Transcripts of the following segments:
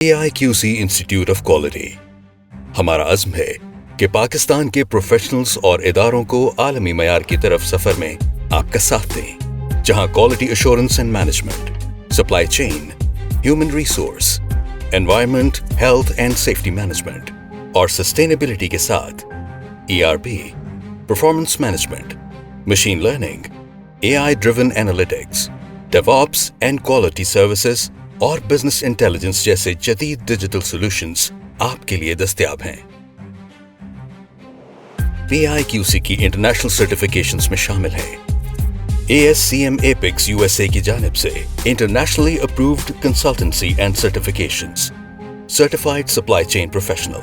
PIQC institute of quality. हमारा अज़्म है कि पाकिस्तान के प्रोफेशनल्स और इदारों को आलमी मयार की तरफ सफ़र में आपका साथ दें, जहां quality assurance and management, supply chain, human resource, environment, health and safety management और सस्टेनेबिलिटी के साथ ERP, performance management, machine learning, AI driven analytics, DevOps and quality services और बिजनेस इंटेलिजेंस जैसे जदीद डिजिटल सॉल्यूशंस आपके लिए दस्तयाब हैं। PIQC की इंटरनेशनल सर्टिफिकेशंस में शामिल हैं ASCM APIQC USA की जानिब से internationally approved consultancy and certifications, certified supply chain professional,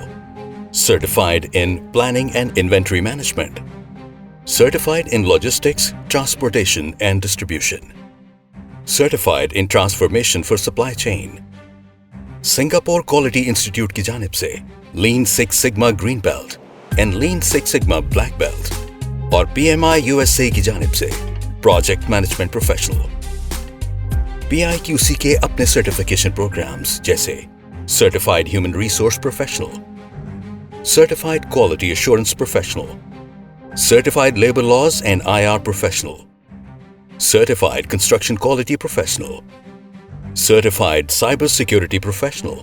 certified in planning and inventory management, certified in logistics, transportation and distribution, certified in transformation for supply chain, Singapore quality institute की जानिब से lean six sigma green belt and lean six sigma black belt और PMI USA की जानिब से project management professional. PIQC के अपने certification programmes जैसे certified human resource professional, certified quality assurance professional, certified labour laws and IR professional, Certified Construction Quality Professional, Certified Cyber Security Professional,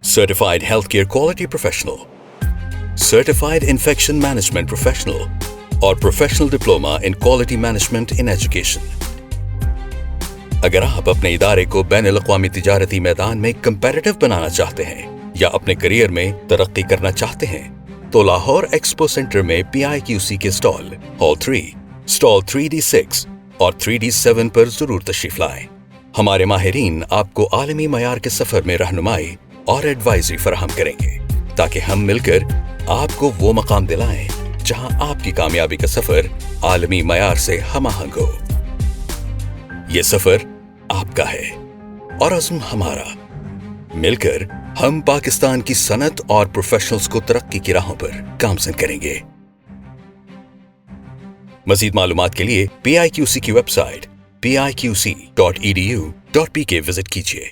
Certified Healthcare Quality Professional, Certified Infection Management Professional और Professional Diploma in Quality Management in Education। अगर आप अपने इदारे को बैनुल-अक़वामी तिजारती मैदान में comparative बनाना चाहते हैं या अपने करियर में तरक्की करना चाहते हैं, तो लाहौर एक्सपो सेंटर में PIQC के स्टॉल हॉल 3, स्टॉल 3D6 और 3D7 पर जरूर तशरीफ लाएं। हमारे माहिरीन आपको आलमी मयार के सफर में रहनुमाई और एडवाइजरी फराहम करेंगे, ताकि हम मिलकर आपको वो मकाम दिलाएं जहां आपकी कामयाबी का सफर आलमी मयार से हमाहंग हो। ये सफर आपका है और अज़्म हमारा। मिलकर हम पाकिस्तान की सनत और प्रोफेशनल्स को तरक्की की राहों पर गामज़न करेंगे। मज़ीद मालूमात के लिए PIQC की वेबसाइट piqc.edu.pk विजिट कीजिए।